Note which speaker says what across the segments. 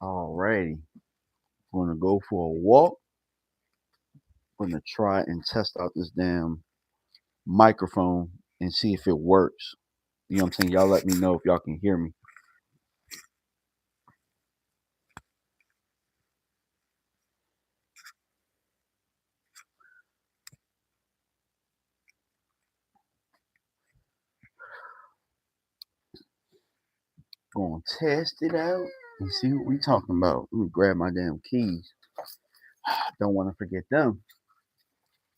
Speaker 1: Alrighty, gonna go for a walk. Gonna try and test out this damn microphone and see if it works. You know what I'm saying? Y'all let me know if y'all can hear me. Gonna test it out and see what we talking about. Let me grab my damn keys. Don't want to forget them.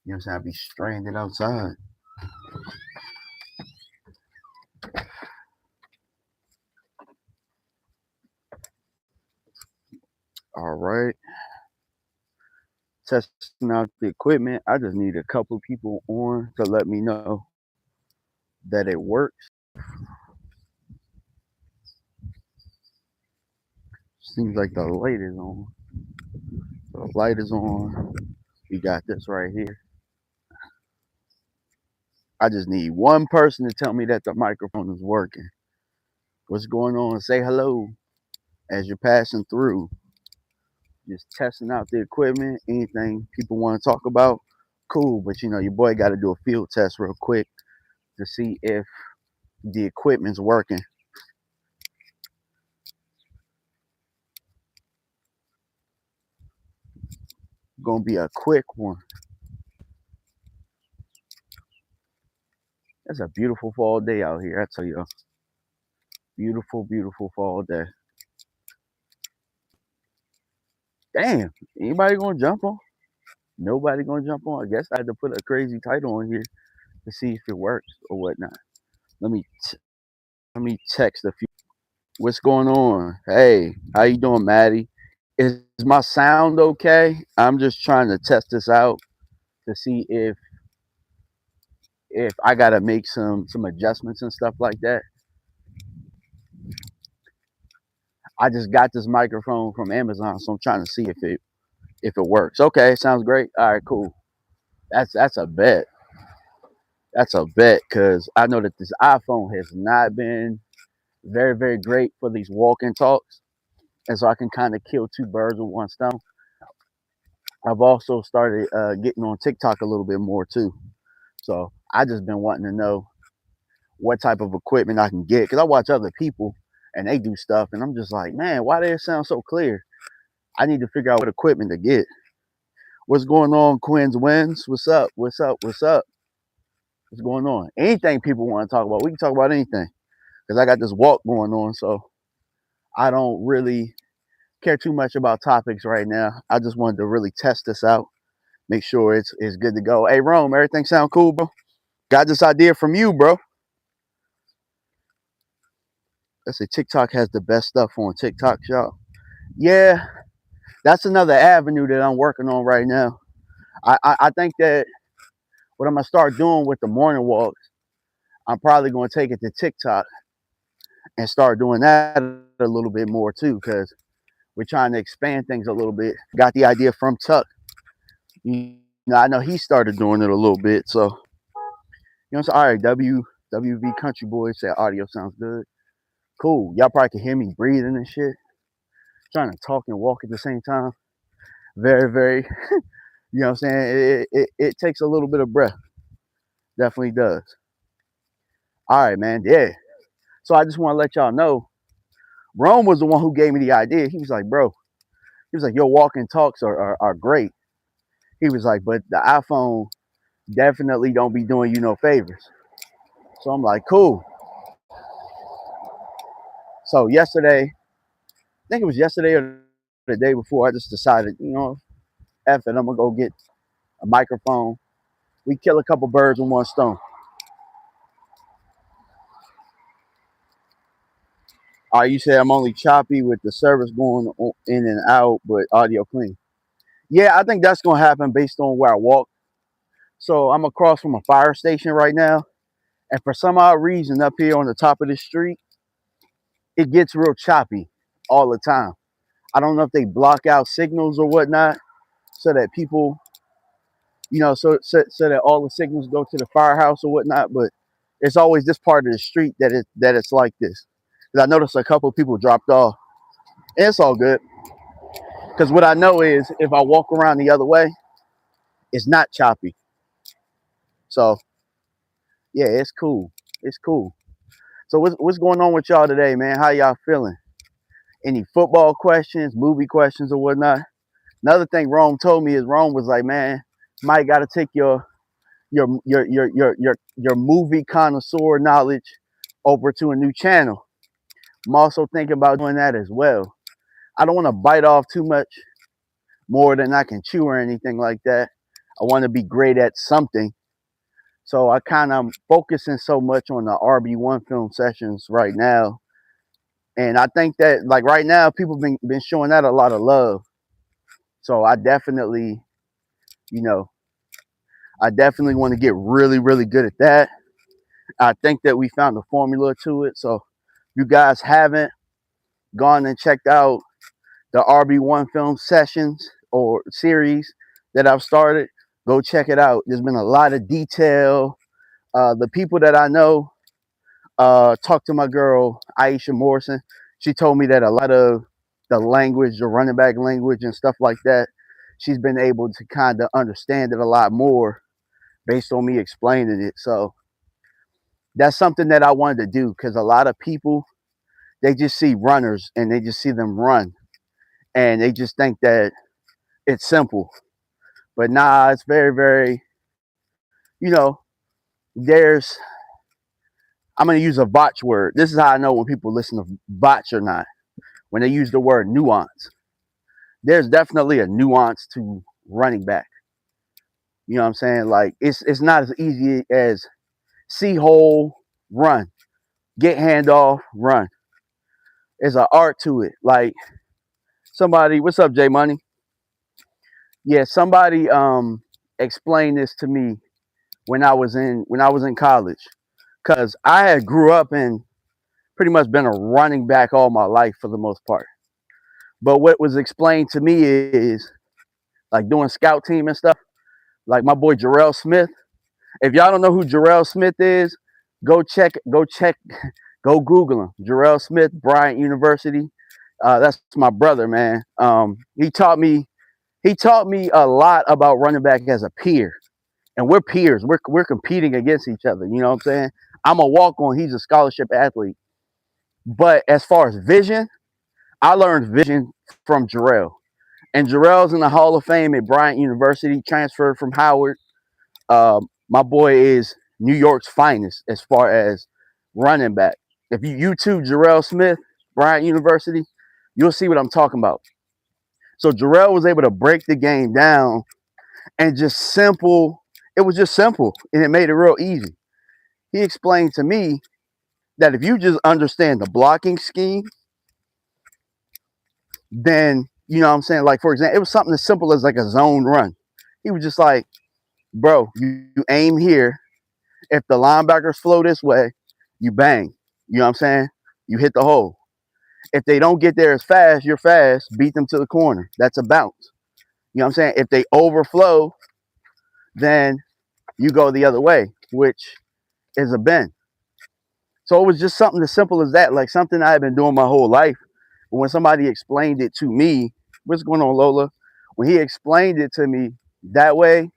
Speaker 1: You know what I'm saying? I'll be stranded outside. All right. Testing out the equipment. I just need a couple people on to let me know that it works. Seems like the light is on. The light is on. We got this right here. I just need one person to tell me that the microphone is working. What's going on? Say hello as you're passing through. Just testing out the equipment. Anything people want to talk about, cool. But you know, your boy got to do a field test real quick to see if the equipment's working. Gonna be a quick one. It's a beautiful fall day out here. I tell you, beautiful, beautiful fall day. Damn, anybody gonna jump on? Nobody gonna jump on. I guess I had to put a crazy title on here to see if it works or whatnot. Let me let me text a few. What's going on? Hey, how you doing, Maddie? Is my sound okay? I'm just trying to test this out to see if I gotta make some adjustments and stuff like that. I just got this microphone from Amazon, so I'm trying to see if it works. Okay, sounds great. All right, cool. That's a bet. That's a bet because I know that this iPhone has not been very very great for these walk-in talks, and so I can kind of kill two birds with one stone. I've also started getting on TikTok a little bit more too, so I just been wanting to know what type of equipment I can get because I watch other people and they do stuff, and I'm just like, man, why does it sound so clear? I need to figure out what equipment to get. What's going on, Quinn's Wins? What's up? What's up? What's up? What's going on? Anything people want to talk about, we can talk about anything because I got this walk going on, so I don't really care too much about topics right now. I just wanted to really test this out, make sure it's good to go. Hey, Rome, everything sound cool, bro? Got this idea from you, bro. Let's say TikTok has the best stuff on TikTok, y'all. Yeah, that's another avenue that I'm working on right now. I think that what I'm gonna start doing with the morning walks, I'm probably gonna take it to TikTok and start doing that a little bit more too, because we're trying to expand things a little bit. Got the idea from Tuck. You know, I know he started doing it a little bit, so you know, so all right, WV Country Boys said audio sounds good. Cool. Y'all probably can hear me breathing and shit. Trying to talk and walk at the same time. Very, very, you know what I'm saying? It takes a little bit of breath. Definitely does. All right, man. Yeah. So I just want to let y'all know, Rome was the one who gave me the idea. He was like, bro, he was like, your walking talks are great. He was like, but the iPhone definitely don't be doing you no favors. So I'm like, cool. So yesterday, I think it was yesterday or the day before, I just decided, you know, F it, I'm gonna go get a microphone. We kill a couple birds with one stone. All right, you said I'm only choppy with the service going in and out, but audio clean. Yeah, I think that's gonna happen based on where I walk. So I'm across from a fire station right now, and for some odd reason, up here on the top of the street, it gets real choppy all the time. I don't know if they block out signals or whatnot, so that people, you know, so that all the signals go to the firehouse or whatnot. But it's always this part of the street that it's like this. Because I noticed a couple of people dropped off. And it's all good. Because what I know is if I walk around the other way, it's not choppy. So yeah, it's cool. It's cool. So what's going on with y'all today, man? How y'all feeling? Any football questions, movie questions, or whatnot? Another thing Rome told me is Rome was like, man, Mike got to take your movie connoisseur knowledge over to a new channel. I'm also thinking about doing that as well. I don't want to bite off too much more than I can chew or anything like that. I want to be great at something. So I kind of focusing so much on the RB1 film sessions right now. And I think that like right now, people been showing that a lot of love. So I definitely, you know, I definitely want to get really, really good at that. I think that we found a formula to it. So you guys haven't gone and checked out the RB1 film sessions or series that I've started, go check it out. There's been a lot of detail. The people that I know, talked to my girl, Aisha Morrison. She told me that a lot of the language, the running back language and stuff like that, she's been able to kind of understand it a lot more based on me explaining it. So that's something that I wanted to do because a lot of people, they just see runners and they just see them run and they just think that it's simple. But nah, it's very, very, you know, there's, I'm going to use a botch word. This is how I know when people listen to botch or not. When they use the word nuance, there's definitely a nuance to running back. You know what I'm saying? Like it's not as easy as see hole, run, get handoff, run. There's an art to it. Like somebody, what's up, J Money? Yeah, somebody explained this to me when I was in college, because I had grew up and pretty much been a running back all my life for the most part. But what was explained to me is like doing scout team and stuff. Like my boy Jarrell Smith. If y'all don't know who Jarrell Smith is, go check, go Google him. Jarrell Smith, Bryant University. That's my brother, man. He taught me a lot about running back as a peer, and we're peers. We're competing against each other. You know what I'm saying? I'm a walk on. He's a scholarship athlete. But as far as vision, I learned vision from Jarrell. And Jarrell's in the Hall of Fame at Bryant University, transferred from Howard. My boy is New York's finest as far as running back. If you YouTube Jarrell Smith, Bryant University, you'll see what I'm talking about. So Jarrell was able to break the game down and just simple. It was just simple and it made it real easy. He explained to me that if you just understand the blocking scheme, then you know what I'm saying? Like, for example, it was something as simple as like a zone run. He was just like, bro, you aim here. If the linebackers flow this way, you bang. You know what I'm saying? You hit the hole. If they don't get there as fast, you're fast. Beat them to the corner. That's a bounce. You know what I'm saying? If they overflow, then you go the other way, which is a bend. So it was just something as simple as that, like something I had been doing my whole life. But when somebody explained it to me, what's going on, Lola? When he explained it to me that way,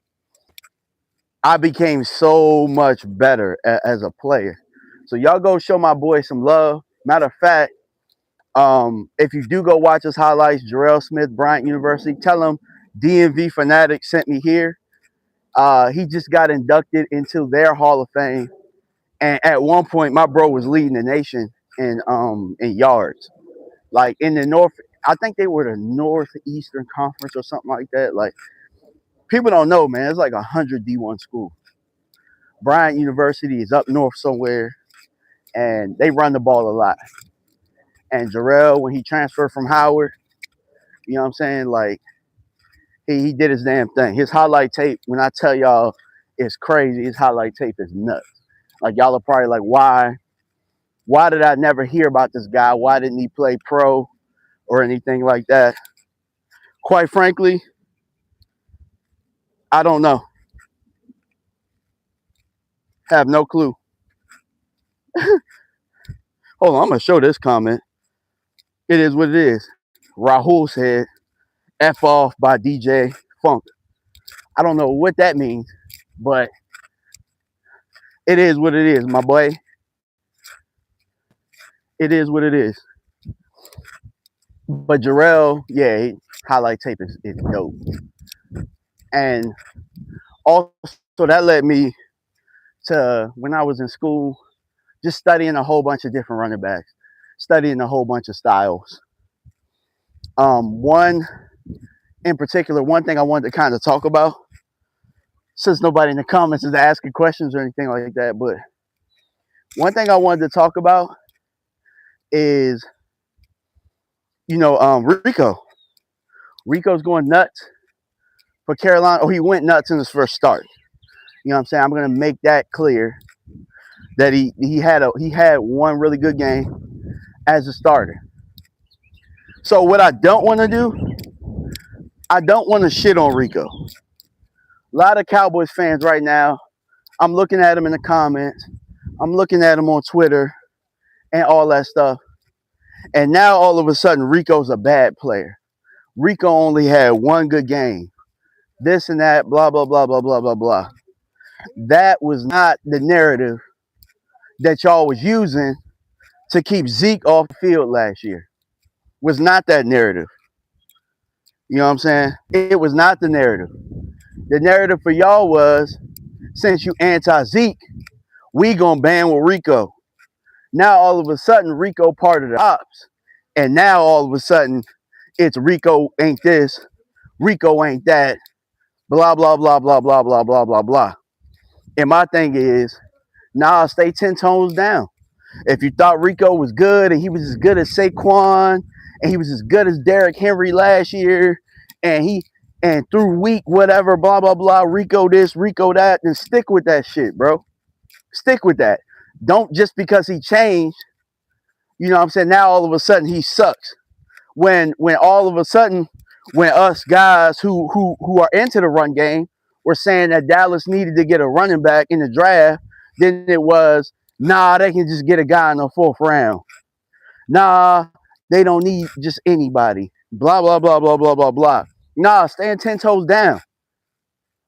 Speaker 1: I became so much better as a player. So y'all go show my boy some love. Matter of fact, if you do go watch his highlights, Jarrell Smith, Bryant University, tell him DMV Fanatic sent me here. He just got inducted into their Hall of Fame. And at one point, my bro was leading the nation in yards. Like in the North, I think they were the Northeastern Conference or something like that. Like people don't know, man. It's like 100 D1 schools. Bryant University is up north somewhere, and they run the ball a lot. And Jarrell, when he transferred from Howard, you know what I'm saying? Like he did his damn thing. His highlight tape, when I tell y'all, it's crazy. His highlight tape is nuts. Like y'all are probably like, why? Why did I never hear about this guy? Why didn't he play pro or anything like that? Quite frankly, I don't know. Have no clue. Hold on, I'm gonna show this comment. It is what it is. Rahul said, F off by DJ Funk. I don't know what that means, but it is what it is, my boy. It is what it is. But Jarrell, yeah, highlight tape is dope. And also that led me to when I was in school, just studying a whole bunch of different running backs, studying a whole bunch of styles. One in particular, one thing I wanted to kind of talk about, since nobody in the comments is asking questions or anything like that, but one thing I wanted to talk about is, Rico. Rico's going nuts for Carolina. Oh, he went nuts in his first start. You know what I'm saying? I'm gonna make that clear that he had one really good game as a starter. So what I don't want to do, I don't want to shit on Rico. A lot of Cowboys fans right now, I'm looking at them in the comments, I'm looking at them on Twitter and all that stuff. And now all of a sudden Rico's a bad player. Rico only had one good game. This and that, blah, blah, blah, blah, blah, blah, blah. That was not the narrative that y'all was using to keep Zeke off the field last year. Was not that narrative. You know what I'm saying? It was not the narrative. The narrative for y'all was, since you anti-Zeke, we gonna ban with Rico. Now all of a sudden Rico part of the ops. And now all of a sudden it's Rico ain't this, Rico ain't that, blah, blah, blah, blah, blah, blah, blah, blah, blah. And my thing is, nah, stay 10 tones down. If you thought Rico was good and he was as good as Saquon and he was as good as Derrick Henry last year and through week whatever, blah, blah, blah, Rico this, Rico that, then stick with that shit, bro. Stick with that. Don't just because he changed, you know what I'm saying, now all of a sudden he sucks. When all of a sudden, when us guys who are into the run game were saying that Dallas needed to get a running back in the draft, then it was, nah, they can just get a guy in the 4th round. Nah, they don't need just anybody. Blah, blah, blah, blah, blah, blah, blah. Nah, stand 10 toes down.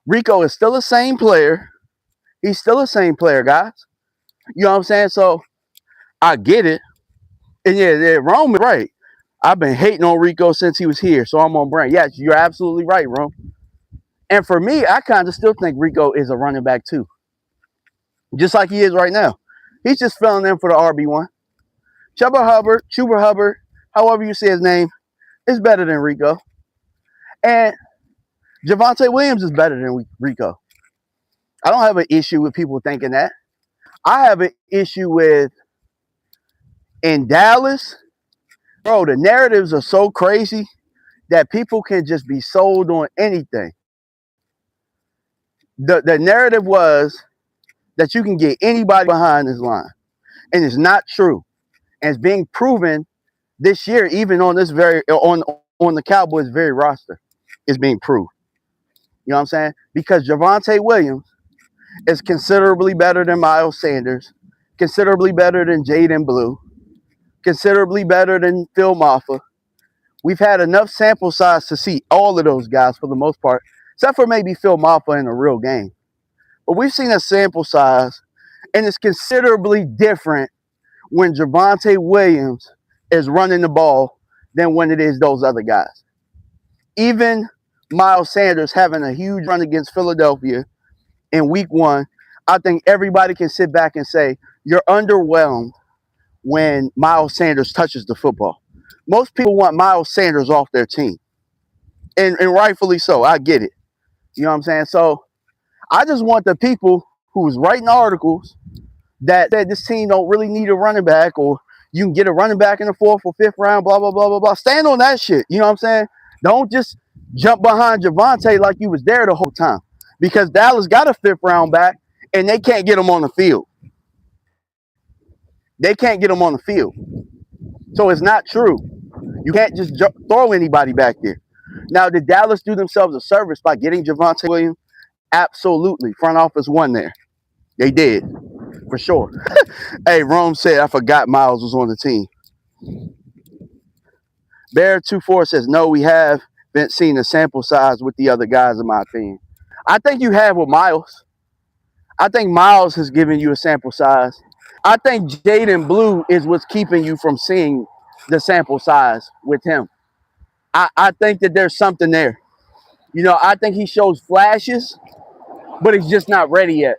Speaker 1: Rico is still the same player. He's still the same player, guys. You know what I'm saying? So, I get it. And yeah, Rome is right. I've been hating on Rico since he was here, so I'm on brand. Yes, you're absolutely right, Rome. And for me, I kind of still think Rico is a running back too. Just like he is right now. He's just filling in for the RB1. Chuba Hubbard, however you say his name, is better than Rico. And Javonte Williams is better than Rico. I don't have an issue with people thinking that. I have an issue with, in Dallas, bro, the narratives are so crazy that people can just be sold on anything. The narrative was that you can get anybody behind this line. And it's not true. And it's being proven this year, even on this on the Cowboys' very roster, is being proved. You know what I'm saying? Because Javonte Williams is considerably better than Miles Sanders, considerably better than Jaden Blue, considerably better than Phil Maffa. We've had enough sample size to see all of those guys for the most part, except for maybe Phil Maffa in a real game. But we've seen a sample size, and it's considerably different when Javonte Williams is running the ball than when it is those other guys. Even Miles Sanders having a huge run against Philadelphia in week 1, I think everybody can sit back and say, you're underwhelmed when Miles Sanders touches the football. Most people want Miles Sanders off their team. And rightfully so. I get it. You know what I'm saying? So I just want the people who was writing articles that said this team don't really need a running back, or you can get a running back in the 4th or 5th round, blah, blah, blah, blah, blah. Stand on that shit. You know what I'm saying? Don't just jump behind Javonte like you was there the whole time. Because Dallas got a 5th round back, and they can't get him on the field. They can't get him on the field. So it's not true. You can't just throw anybody back there. Now, did Dallas do themselves a service by getting Javonte Williams? Absolutely. Front office won there. They did, for sure. Hey, Rome said, I forgot Miles was on the team. Bear24 says, no, we have been seeing the sample size with the other guys, in my opinion. I think you have with Miles. I think Miles has given you a sample size. I think Jaden Blue is what's keeping you from seeing the sample size with him. I think that there's something there. I think he shows flashes, but he's just not ready yet.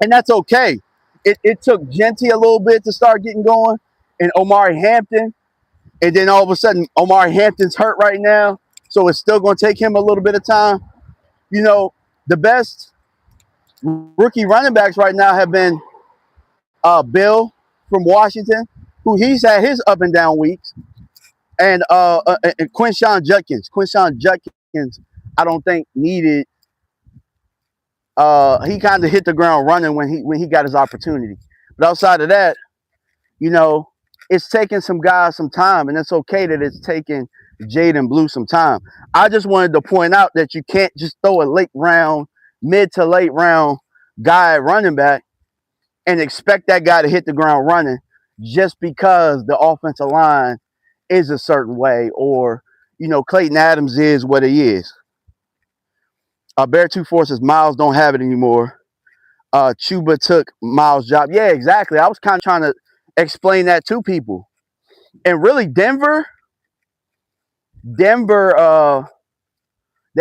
Speaker 1: And that's okay. It took Genty a little bit to start getting going, and Omari Hampton. And then all of a sudden, Omari Hampton's hurt right now. So it's still going to take him a little bit of time. The best rookie running backs right now have been Bill from Washington, who he's had his up and down weeks, and Quinshon Judkins. Quinshon Judkins, I don't think needed. He kind of hit the ground running when he got his opportunity. But outside of that, it's taking some guys some time, and it's okay that it's taking Jaden Blue some time. I just wanted to point out that you can't just throw a mid to late round guy at running back and expect that guy to hit the ground running just because the offensive line is a certain way, or Clayton Adams is what he is. Bear24 says Miles don't have it anymore. Chuba took Miles' job. Yeah, exactly. I was kind of trying to explain that to people. And really, Denver, they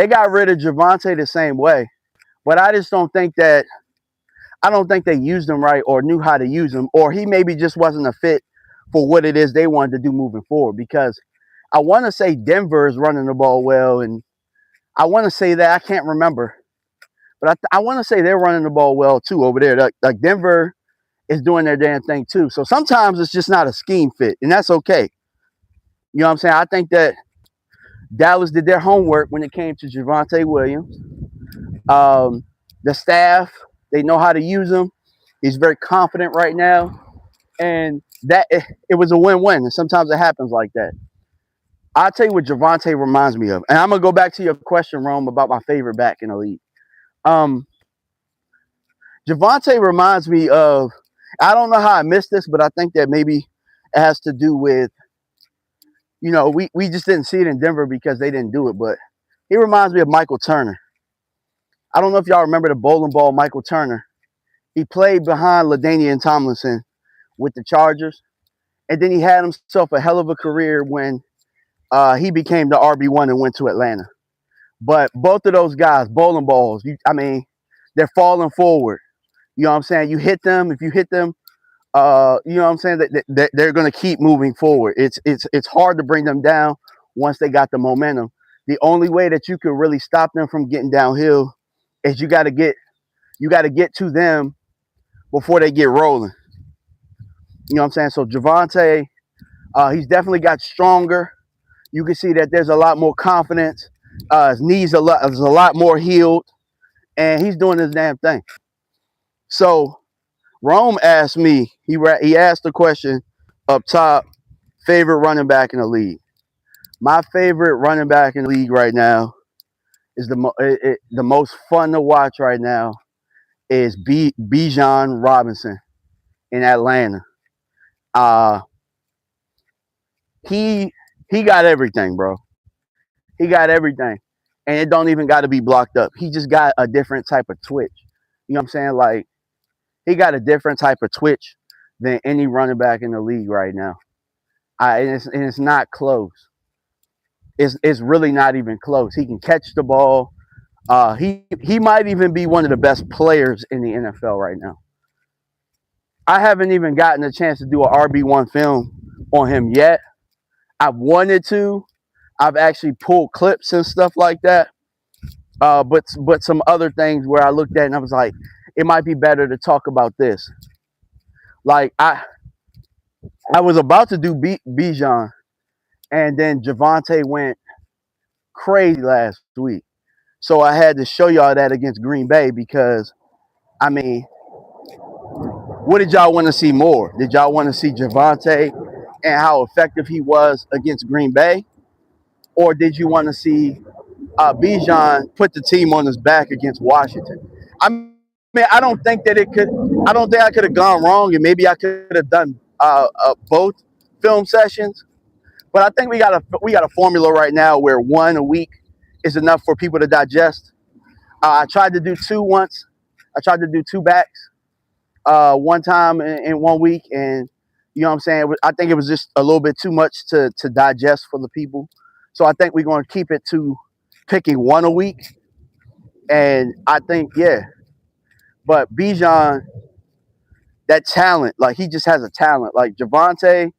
Speaker 1: got rid of Javonte the same way. But I just don't think they used him right or knew how to use him, or he maybe just wasn't a fit for what it is they wanted to do moving forward. Because I want to say Denver is running the ball well, and I want to say that. I can't remember. But I want to say they're running the ball well, too, over there. Like Denver is doing their damn thing, too. So sometimes it's just not a scheme fit, and that's okay. You know what I'm saying? I think that Dallas did their homework when it came to Javonte Williams. The staff, they know how to use him. He's very confident right now. And that it was a win-win. And sometimes it happens like that. I'll tell you what Javonte reminds me of. And I'm going to go back to your question, Rome, about my favorite back in the league. Javonte reminds me of, I don't know how I missed this, but I think that maybe it has to do with, we just didn't see it in Denver because they didn't do it. But he reminds me of Michael Turner. I don't know if y'all remember the bowling ball Michael Turner. He played behind LaDainian Tomlinson with the Chargers. And then he had himself a hell of a career when he became the RB1 and went to Atlanta. But both of those guys, bowling balls, they're falling forward. You know what I'm saying? You hit them. If you hit them, you know what I'm saying? They're going to keep moving forward. It's hard to bring them down once they got the momentum. The only way that you can really stop them from getting downhill is you got to get to them before they get rolling. You know what I'm saying? So Javonte, he's definitely got stronger. You can see that there's a lot more confidence. His knees is a lot more healed, and he's doing his damn thing. So Rome asked me, he asked the question up top, favorite running back in the league. My favorite running back in the league right now is the most fun to watch right now is Bijan Robinson in Atlanta. He got everything, bro. He got everything. And it don't even got to be blocked up. He just got a different type of twitch. You know what I'm saying? Like, he got a different type of twitch than any running back in the league right now. And it's not close. It's really not even close. He can catch the ball. He might even be one of the best players in the NFL right now. I haven't even gotten a chance to do an RB1 film on him yet. I've wanted to. I've actually pulled clips and stuff like that. But some other things where I looked at and I was like, it might be better to talk about this. Like I was about to do Bijan, and then Javonte went crazy last week. So I had to show y'all that against Green Bay because, what did y'all want to see more? Did y'all want to see Javonte and how effective he was against Green Bay? Or did you want to see Bijan put the team on his back against Washington? I don't think I could have gone wrong, and maybe I could have done both film sessions. But I think we got a formula right now where one a week is enough for people to digest. I tried to do two once. I tried to do two backs one time in 1 week, and you know what I'm saying. I think it was just a little bit too much to digest for the people. So I think we're going to keep it to picking one a week, and I think yeah. But Bijan, that talent, like he just has a talent. Like Javonte,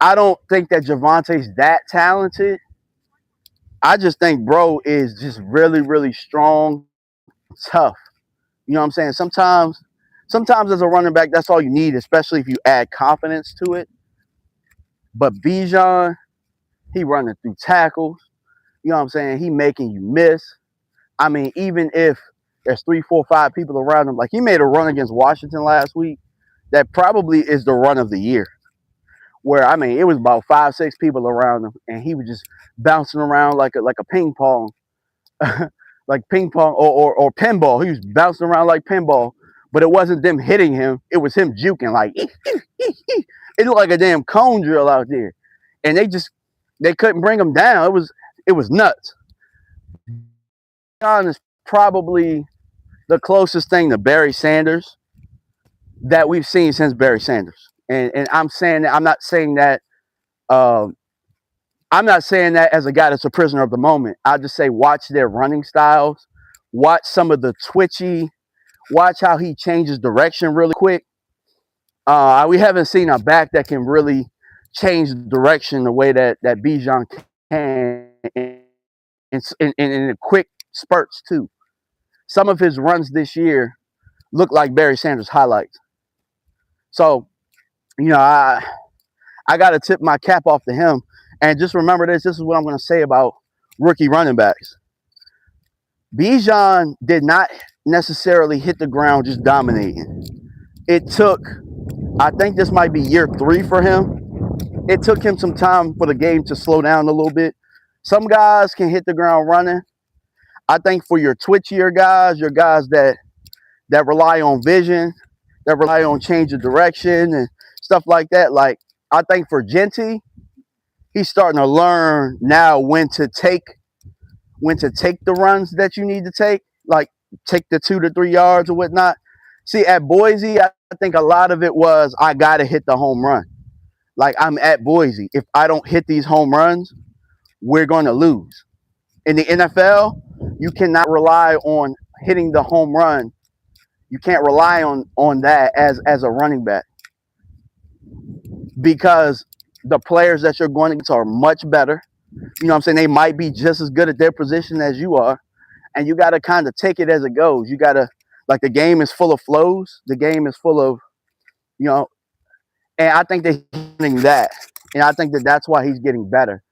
Speaker 1: I don't think that Javonte's that talented. I just think bro is just really, really strong, tough. You know what I'm saying? Sometimes as a running back, that's all you need, especially if you add confidence to it. But Bijan, he running through tackles. You know what I'm saying? He making you miss. I mean, even if there's 3, 4, 5 people around him, like he made a run against Washington last week, that probably is the run of the year. Where I mean, it was about 5, 6 people around him, and he was just bouncing around like a ping pong, like ping pong or pinball. He was bouncing around like pinball, but it wasn't them hitting him; it was him juking like. It looked like a damn cone drill out there, and they couldn't bring him down. It was nuts. John is probably the closest thing to Barry Sanders that we've seen since Barry Sanders. And I'm saying that um, I'm not saying that as a guy that's a prisoner of the moment. I just say watch their running styles, watch some of the twitchy, watch how he changes direction really quick. We haven't seen a back that can really change direction the way that Bijan can in the quick spurts too. Some of his runs this year look like Barry Sanders highlights. So, you know, I got to tip my cap off to him. And just remember this. This is what I'm going to say about rookie running backs. Bijan did not necessarily hit the ground just dominating. It took, I think this might be year 3 for him. It took him some time for the game to slow down a little bit. Some guys can hit the ground running. I think for your twitchier guys, your guys that rely on vision, that rely on change of direction and stuff like that. Like I think for Genty, he's starting to learn now when to take the runs that you need to take, like take the 2 to 3 yards or whatnot. See, at Boise, I think a lot of it was I gotta hit the home run. Like I'm at Boise. If I don't hit these home runs, we're gonna lose. In the NFL, you cannot rely on hitting the home run. You can't rely on that as a running back because the players that you're going to get are much better. You know what I'm saying? They might be just as good at their position as you are. And you got to kind of take it as it goes. You got to, like, the game is full of flows. The game is full of, you know, and I think that he's getting that. And I think that that's why he's getting better.